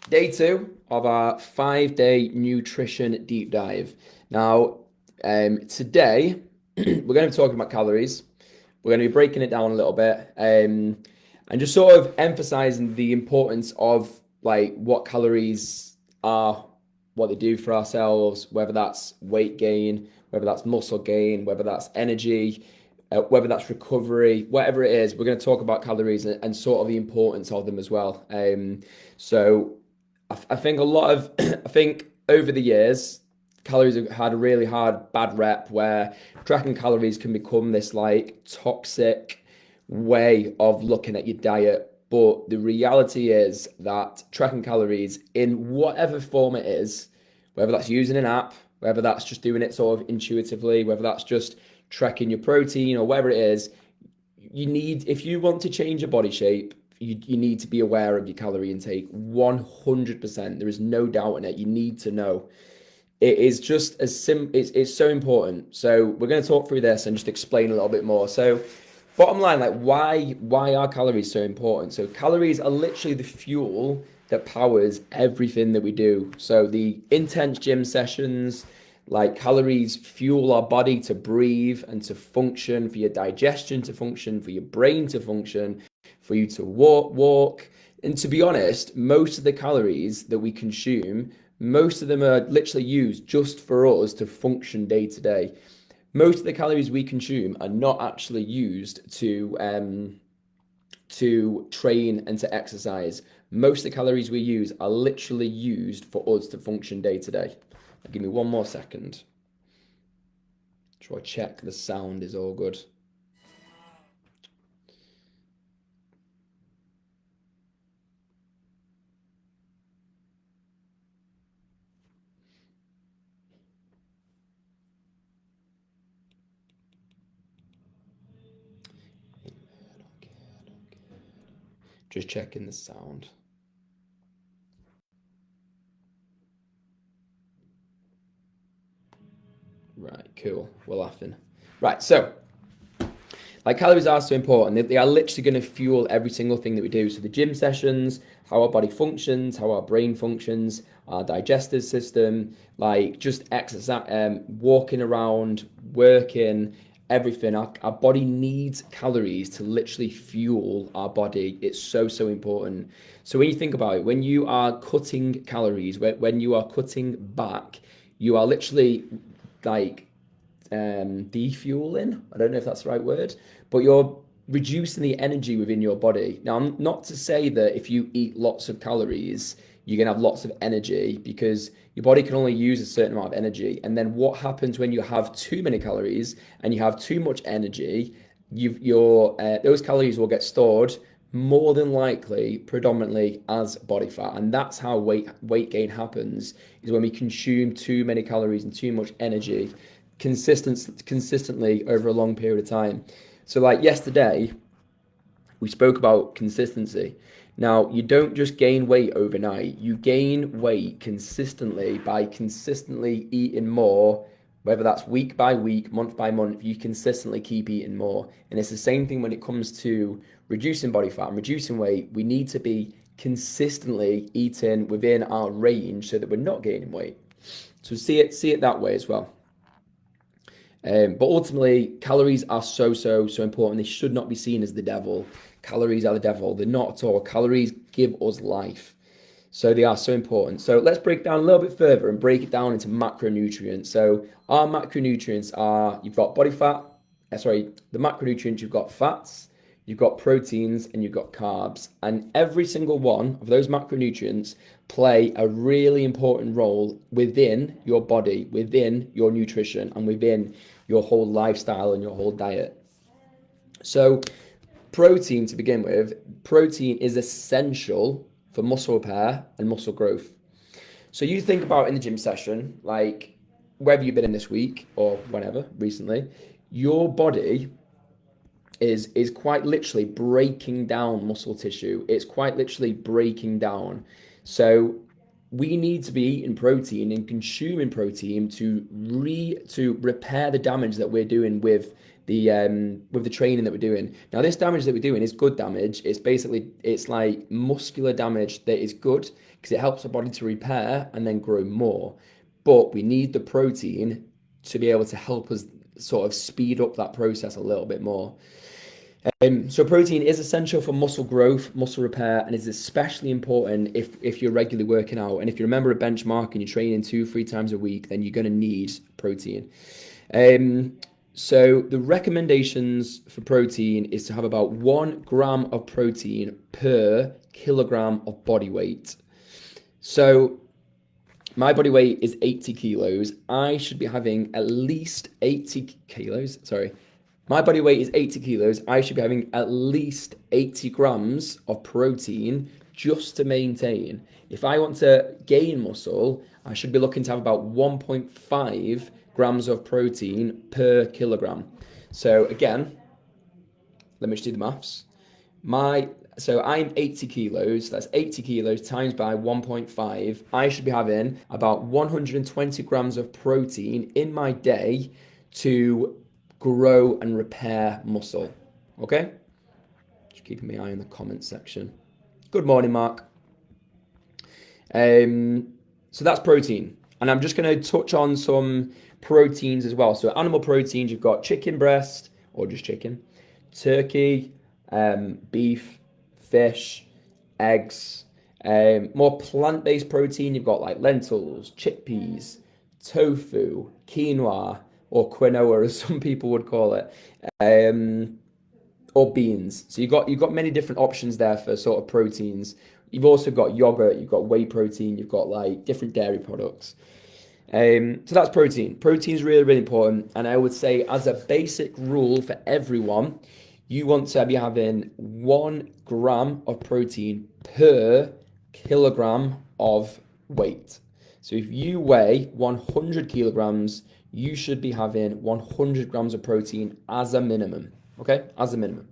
Day two of our 5-day nutrition deep dive. Now, today we're going to be talking about calories. We're going to be breaking it down a little bit, and just sort of emphasizing the importance of like what calories are, what they do for ourselves, whether that's weight gain, whether that's muscle gain, whether that's energy, whether that's recovery, whatever it is. We're going to talk about calories and sort of the importance of them as well. So I think a lot of I think over the years, calories have had a really hard bad rep where tracking calories can become this like toxic way of looking at your diet. But the reality is that tracking calories in whatever form it is, whether that's using an app, whether that's just doing it sort of intuitively, whether that's just tracking your protein or whatever it is, you need, if you want to change your body shape, you need to be aware of your calorie intake 100%. There is no doubt in it. You need to know. It is just it's so important. So we're going to talk through this and just explain a little bit more. So bottom line, like why are calories so important? So calories are literally the fuel that powers everything that we do. So the intense gym sessions, like calories fuel our body to breathe and to function, for your digestion to function, for your brain to function, for you to walk. And to be honest, most of the calories that we consume, most of them are literally used just for us to function day to day. Most of the calories we consume are not actually used to train and to exercise. Most of the calories we use are literally used for us to function day to day. Give me one more second. Try check the sound is all good. Just checking the sound. Right, cool. We're laughing. Right, so like calories are so important. They are literally going to fuel every single thing that we do. So the gym sessions, how our body functions, how our brain functions, our digestive system, like just exercise, walking around, working, everything. Our body needs calories to literally fuel our body. It's so, so important. So when you think about it, when you are cutting calories, when you are cutting back, you are literally like defueling. I don't know if that's the right word, but you're reducing the energy within your body. Now, I'm not to say that if you eat lots of calories, you're going to have lots of energy, because your body can only use a certain amount of energy. And then what happens when you have too many calories and you have too much energy? Those calories will get stored more than likely predominantly as body fat, and that's how weight gain happens, is when we consume too many calories and too much energy consistently over a long period of time. So like yesterday, we spoke about consistency. Now, you don't just gain weight overnight. You gain weight consistently by consistently eating more, whether that's week by week, month by month, you consistently keep eating more. And it's the same thing when it comes to reducing body fat and reducing weight. We need to be consistently eating within our range so that we're not gaining weight. So see it that way as well. But ultimately, calories are so, so, so important. They should not be seen as the devil. Calories are the devil. They're not at all. Calories give us life. So they are so important. So let's break down a little bit further and break it down into macronutrients. So our macronutrients are, you've got body fat, the macronutrients, you've got fats, you've got proteins, and you've got carbs. And every single one of those macronutrients play a really important role within your body, within your nutrition, and within your whole lifestyle and your whole diet. So protein, to begin with, protein is essential for muscle repair and muscle growth. So you think about in the gym session, like whether you've been in this week or whenever recently, your body is quite literally breaking down muscle tissue. It's quite literally breaking down. So we need to be eating protein and consuming protein to repair the damage that we're doing with with the training that we're doing. Now, this damage that we're doing is good damage. It's like muscular damage that is good because it helps the body to repair and then grow more. But we need the protein to be able to help us sort of speed up that process a little bit more. So protein is essential for muscle growth, muscle repair, and is especially important if you're regularly working out. And if you remember a benchmark and you're training 2-3 times a week, then you're going to need protein. So the recommendations for protein is to have about 1 gram of protein per kilogram of body weight. So my body weight is 80 kilos. I should be having at least 80 kilos. Sorry. My body weight is 80 kilos. I should be having at least 80 grams of protein just to maintain. If I want to gain muscle, I should be looking to have about 1.5 grams of protein per kilogram. So again, let me just do the maths. So I'm 80 kilos, that's 80 kilos times by 1.5. I should be having about 120 grams of protein in my day to grow and repair muscle. Okay? Just keeping my eye on the comments section. Good morning, Mark. So that's protein. And I'm just going to touch on some proteins as well. So animal proteins, you've got chicken breast, or just chicken, turkey, beef, fish, eggs. More plant-based protein, you've got like lentils, chickpeas, tofu, quinoa, or quinoa as some people would call it, or beans. So you've got many different options there for sort of proteins. You've also got yogurt, you've got whey protein, you've got like different dairy products. So that's protein. Protein is really, really important. And I would say as a basic rule for everyone, you want to be having 1 gram of protein per kilogram of weight. So if you weigh 100 kilograms, you should be having 100 grams of protein as a minimum. Okay, as a minimum.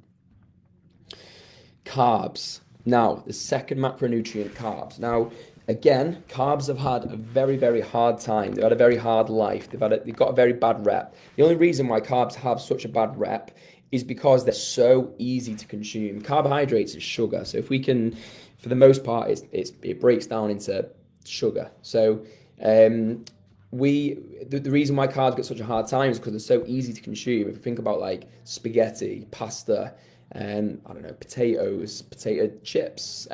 Carbs. Now, the second macronutrient, carbs. Now, again, carbs have had a very, very hard time. They've had a very hard life. They've got a very bad rep. The only reason why carbs have such a bad rep is because they're so easy to consume. Carbohydrates is sugar. So if we can, for the most part, it breaks down into sugar. So the reason why carbs get such a hard time is because they're so easy to consume. If you think about like spaghetti, pasta, I don't know, potato chips,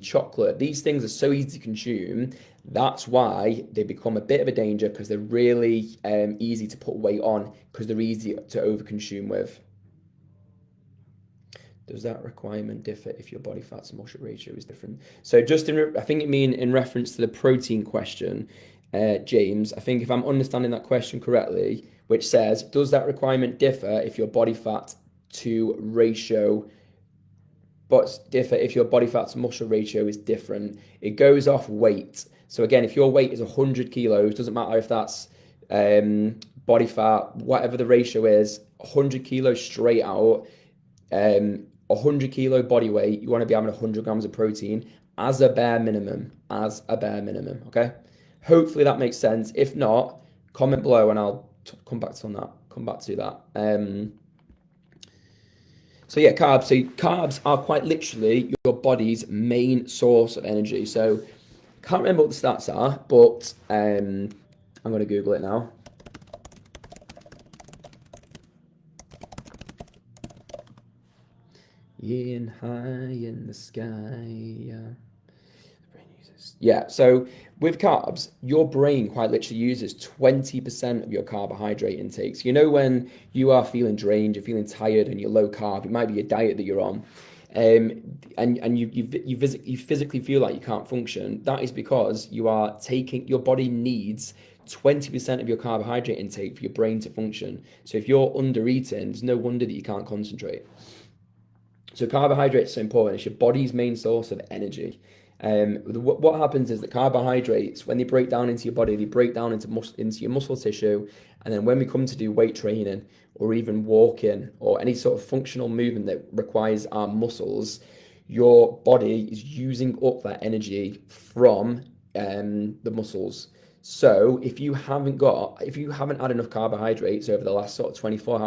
chocolate, these things are so easy to consume. That's why they become a bit of a danger, because they're really easy to put weight on, because they're easy to overconsume with. Does that requirement differ if your body fat to muscle ratio is different? So just I think it mean in reference to the protein question, James, I think if I'm understanding that question correctly, which says, does that requirement differ if your body fat to ratio, but differ if your body fat to muscle ratio is different? It goes off weight. So again, if your weight is 100 kilos, doesn't matter if that's body fat, whatever the ratio is, 100 kilos straight out, 100 kilo body weight, you want to be having 100 grams of protein as a bare minimum, okay? Hopefully that makes sense. If not, comment below and I'll come back to that. So yeah, carbs. So carbs are quite literally your body's main source of energy. So can't remember what the stats are, but I'm going to Google it now. In high in the sky. Yeah, so with carbs, your brain quite literally uses 20% of your carbohydrate intake. So you know when you are feeling drained, you're feeling tired and you're low carb, it might be a diet that you're on, and you physically feel like you can't function. That is because your body needs 20% of your carbohydrate intake for your brain to function. So if you're under eating, there's no wonder that you can't concentrate. So carbohydrates are so important. It's your body's main source of energy. What happens is that carbohydrates, when they break down into your body, they break down into your muscle tissue. And then when we come to do weight training or even walking or any sort of functional movement that requires our muscles, your body is using up that energy from the muscles. So if you haven't had enough carbohydrates over the last sort of 24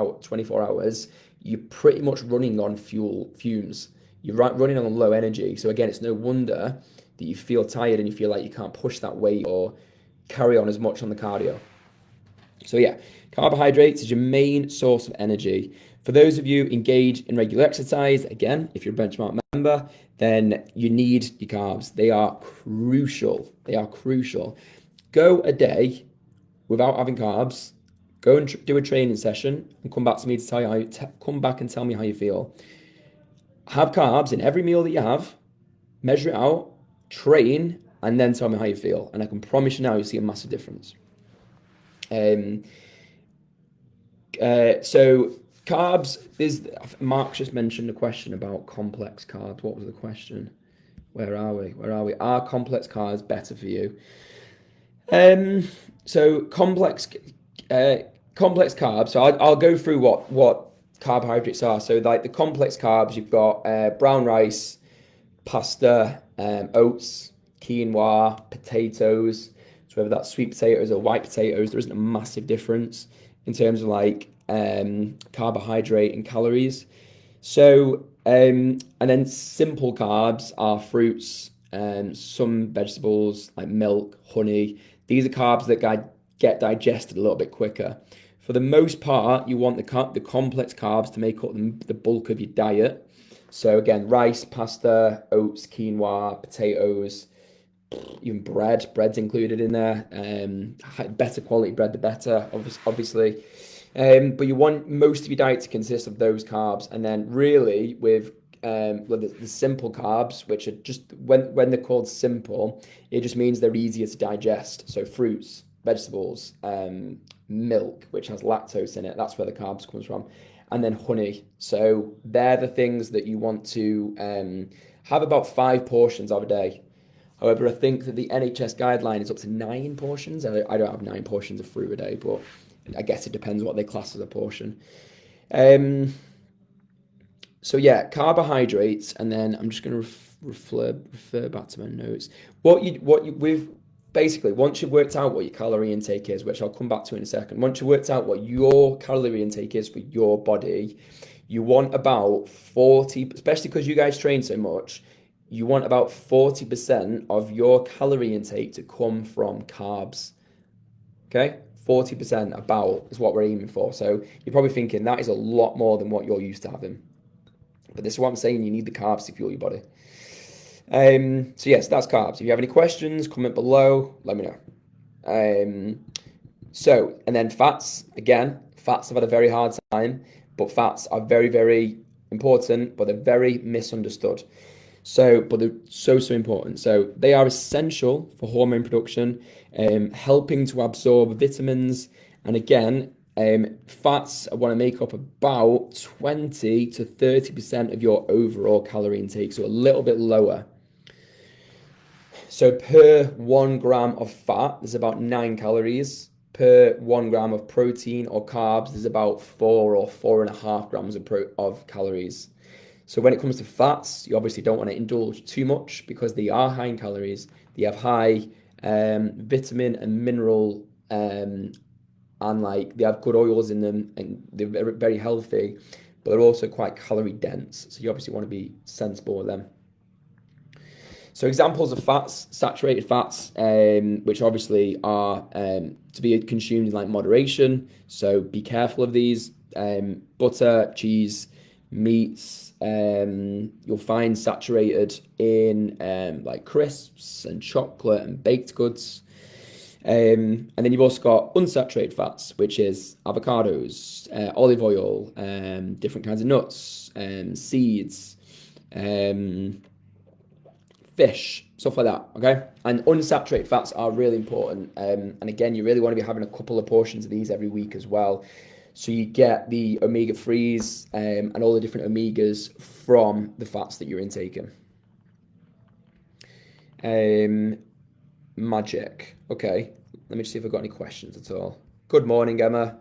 hours, you're pretty much running on fumes. You're running on low energy. So again, it's no wonder that you feel tired and you feel like you can't push that weight or carry on as much on the cardio. So yeah, carbohydrates is your main source of energy. For those of you engaged in regular exercise, again, if you're a benchmark member, then you need your carbs. They are crucial. They are crucial. Go a day without having carbs. Go and do a training session and come back to me to tell you come back and tell me how you feel. Have carbs in every meal that you have. Measure it out, train, and then tell me how you feel. And I can promise you now, you'll see a massive difference. So carbs, Mark just mentioned a question about complex carbs. What was the question? Where are we? Are complex carbs better for you? So complex carbs. So I'll go through what carbohydrates are. So like the complex carbs, you've got brown rice, pasta, oats, quinoa, potatoes. So whether that's sweet potatoes or white potatoes, there isn't a massive difference in terms of like carbohydrate and calories. So and then simple carbs are fruits, some vegetables like milk, honey. These are carbs that get digested a little bit quicker. For the most part, you want the complex carbs to make up the bulk of your diet. So again, rice, pasta, oats, quinoa, potatoes, even bread. Bread's included in there. Better quality bread, the better, obviously. But you want most of your diet to consist of those carbs, and then really with the simple carbs, which are just when they're called simple, it just means they're easier to digest. So fruits, vegetables, milk, which has lactose in it. That's where the carbs comes from, and then honey. So they're the things that you want to have about 5 portions of a day. However, I think that the NHS guideline is up to 9 portions. I don't have 9 portions of fruit a day, but I guess it depends what they class as a portion. So yeah, carbohydrates, and then I'm just going to refer back to my notes. With basically once you've worked out what your calorie intake is, which I'll come back to in a second. Once you've worked out what your calorie intake is for your body, you want about 40, especially because you guys train so much. You want about 40% of your calorie intake to come from carbs. Okay? 40% about is what we're aiming for. So you're probably thinking that is a lot more than what you're used to having. But this is what I'm saying, you need the carbs to fuel your body. So yes, that's carbs. If you have any questions, comment below, let me know. And then fats, again, fats have had a very hard time, but fats are very, very important, but they're very misunderstood. But they're so important. So they are essential for hormone production, helping to absorb vitamins. And again, fats want to make up about 20 to 30% of your overall calorie intake, so a little bit lower. So per 1 gram of fat, there's about 9 calories. Per 1 gram of protein or carbs, there's about 4 or 4.5 grams of calories. So when it comes to fats, you obviously don't want to indulge too much because they are high in calories. They have high vitamin and mineral, and like they have good oils in them, and they're very, very healthy, but they're also quite calorie dense. So you obviously want to be sensible with them. So examples of fats, saturated fats, which obviously are to be consumed in like moderation. So be careful of these. Butter, cheese, meats. You'll find saturated in like crisps and chocolate and baked goods. And then you've also got unsaturated fats, which is avocados, olive oil, different kinds of nuts, seeds, fish, stuff like that, okay? And unsaturated fats are really important. And again, you really want to be having a couple of portions of these every week as well. So you get the omega-3s and all the different omegas from the fats that you're intaking. Magic. Okay, let me just see if I've got any questions at all. Good morning, Emma.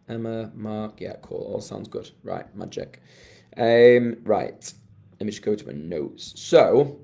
Emma, Mark, yeah, cool. All sounds good. Right, magic. Right, let me just go to my notes. So,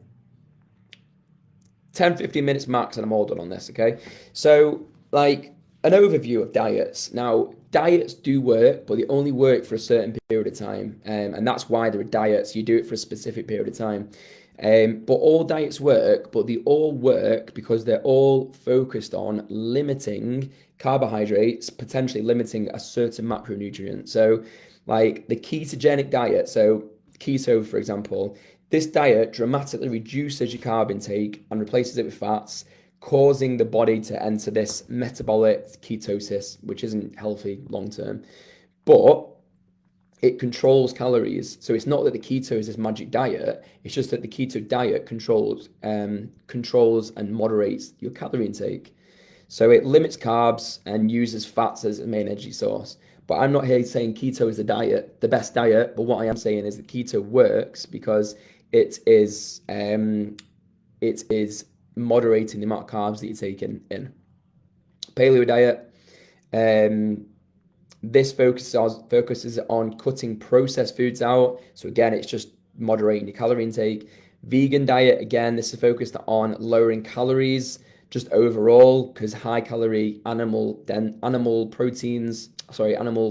10, 15 minutes max, and I'm all done on this, okay? So, like, an overview of diets. Now, diets do work, but they only work for a certain period of time. And that's why there are diets. You do it for a specific period of time. But all diets work, but they all work because they're all focused on limiting carbohydrates, potentially limiting a certain macronutrient. So, like the ketogenic diet, so keto, for example, this diet dramatically reduces your carb intake and replaces it with fats, causing the body to enter this metabolic ketosis, which isn't healthy long term. But it controls calories. So it's not that the keto is this magic diet. It's just that the keto diet controls and moderates your calorie intake. So it limits carbs and uses fats as a main energy source. But I'm not here saying keto is the diet, the best diet. But what I am saying is that keto works because it is moderating the amount of carbs that you're taking in. Paleo diet. This focuses on cutting processed foods out. So again, it's just moderating your calorie intake. Vegan diet, again, this is focused on lowering calories just overall because high calorie animal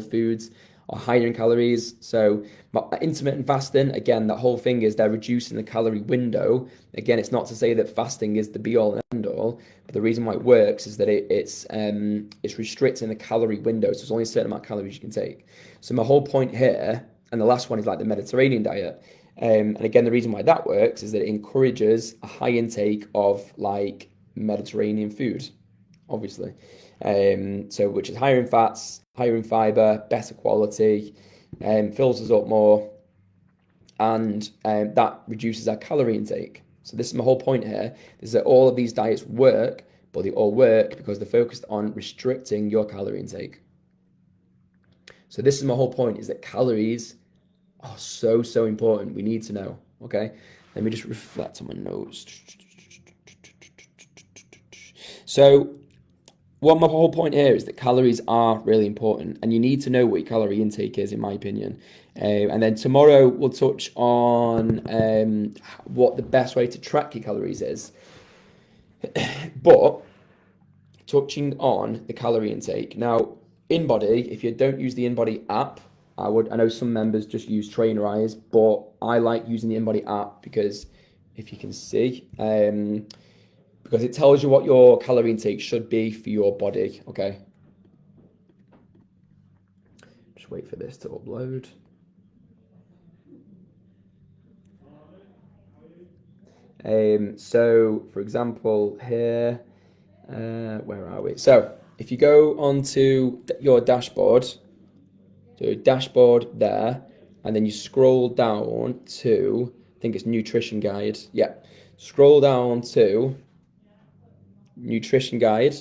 foods are higher in calories. So intermittent fasting, again, that whole thing is they're reducing the calorie window. Again, it's not to say that fasting is the be all and end all, but the reason why it works is that it's restricting the calorie window. So there's only a certain amount of calories you can take. So my whole point here, and the last one is like the Mediterranean diet. And again, the reason why that works is that it encourages a high intake of like Mediterranean food, obviously. So which is higher in fats, higher in fiber, better quality, fills us up more, and that reduces our calorie intake. So this is my whole point here, is that all of these diets work, but they all work because they're focused on restricting your calorie intake. So this is my whole point, is that calories are so important. We need to know, okay? Let me just reflect on my notes. So what my whole point here is that calories are really important, and you need to know what your calorie intake is, in my opinion. And then tomorrow we'll touch on what the best way to track your calories is. But touching on the calorie intake. Now, InBody, if you don't use the InBody app, I know some members just use Trainerize, but I like using the InBody app because if you can see, because it tells you what your calorie intake should be for your body, okay? Just wait for this to upload. So, for example, here, where are we? So, if you go onto your dashboard, so dashboard there, and then you scroll down to, I think it's nutrition guide. Yeah, scroll down to nutrition guide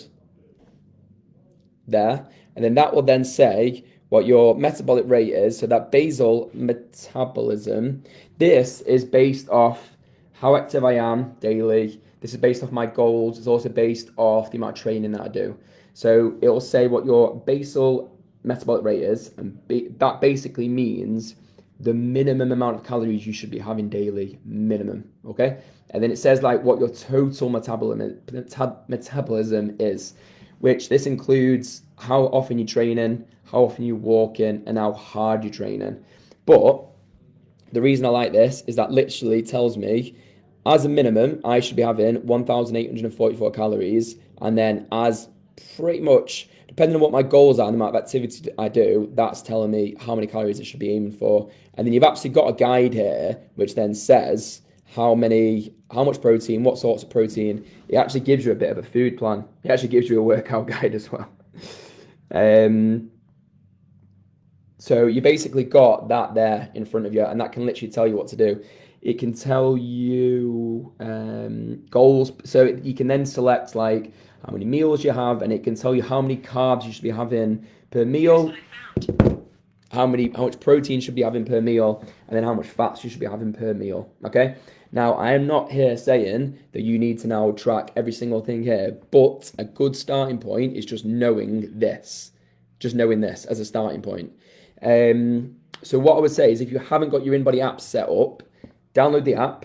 there, and then that will then say what your metabolic rate is. So that basal metabolism, this is based off how active I am daily. This is based off my goals. It's also based off the amount of training that I do. So it will say what your basal metabolic rate is, and that basically means the minimum amount of calories you should be having daily, minimum, okay? And then it says like what your total metabolism is, which this includes how often you're training, how often you're walking, and how hard you're training. But the reason I like this is that literally tells me, as a minimum, I should be having 1,844 calories, and then as pretty much, depending on what my goals are and the amount of activity I do, that's telling me how many calories I should be aiming for. And then you've actually got a guide here, which then says how much protein, what sorts of protein. It actually gives you a bit of a food plan. It actually gives you a workout guide as well. So you basically got that there in front of you, and that can literally tell you what to do. It can tell you goals, so you can then select like how many meals you have, and it can tell you how many carbs you should be having per meal, how much protein you should be having per meal, and then how much fats you should be having per meal. Okay. Now, I am not here saying that you need to now track every single thing here, but a good starting point is just knowing this as a starting point. So what I would say is if you haven't got your InBody app set up, download the app,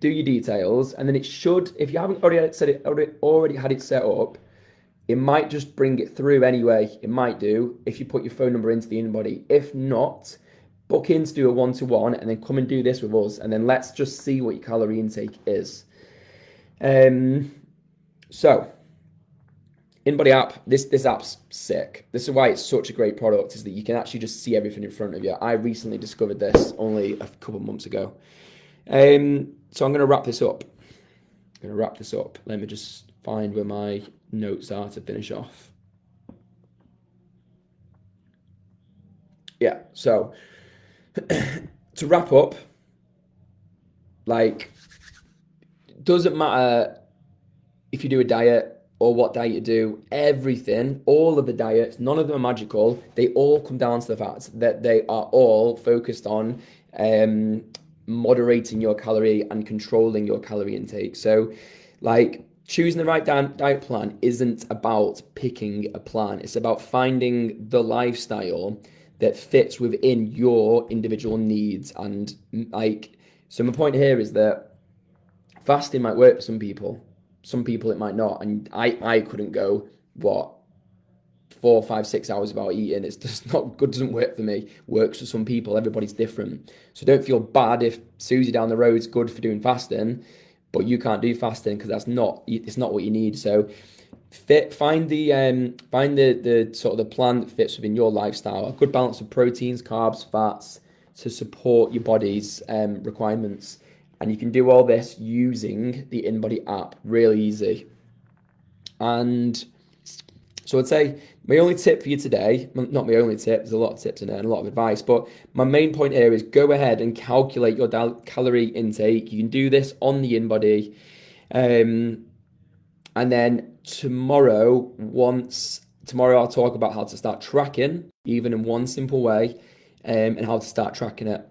do your details, and then it should, if you haven't already set it, already had it set up, it might just bring it through anyway. It might do if you put your phone number into the InBody. If not, book in to do a one-to-one and then come and do this with us, and then let's just see what your calorie intake is. So InBody app, this app's sick. This is why it's such a great product, is that you can actually just see everything in front of you. I recently discovered this only a couple of months ago. So I'm going to wrap this up. Let me just find where my notes are to finish off. Yeah, so to wrap up, like, doesn't matter if you do a diet or what diet you do, everything, all of the diets, none of them are magical. They all come down to the fact that they are all focused on moderating your calorie and controlling your calorie intake. So, like, choosing the right diet plan isn't about picking a plan. It's about finding the lifestyle that fits within your individual needs. And, like, so my point here is that fasting might work for some people. Some people it might not. And I couldn't go, 4, 5, 6 hours without eating. It's just not good, doesn't work for me. Works for some people. Everybody's different. So don't feel bad if Susie down the road's good for doing fasting, but you can't do fasting because it's not what you need. So find the sort of the plan that fits within your lifestyle. A good balance of proteins, carbs, fats to support your body's requirements. And you can do all this using the InBody app. Really easy. And so I'd say my only tip for you today, not my only tip, there's a lot of tips in there and a lot of advice, but my main point here is go ahead and calculate your calorie intake. You can do this on the InBody. And then tomorrow I'll talk about how to start tracking, even in one simple way, and how to start tracking it.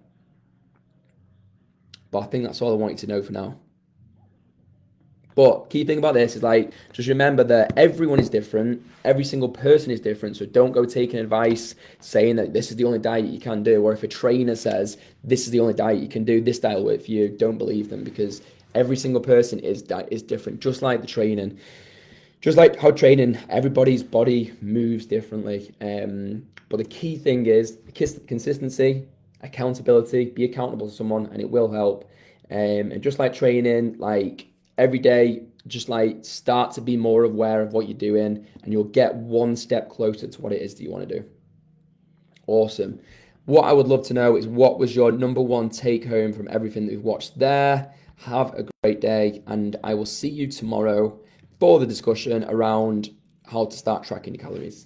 But I think that's all I want you to know for now. But key thing about this is, like, just remember that everyone is different. Every single person is different. So don't go taking advice saying that this is the only diet you can do. Or if a trainer says this is the only diet you can do, this diet will work for you, don't believe them, because every single person is different. Just like the training. Just like how training, everybody's body moves differently. But the key thing is consistency, accountability. Be accountable to someone and it will help. And just like training, like, every day, just like start to be more aware of what you're doing and you'll get one step closer to what it is that you want to do. Awesome. What I would love to know is, what was your number one take home from everything that we've watched there? Have a great day, and I will see you tomorrow for the discussion around how to start tracking your calories.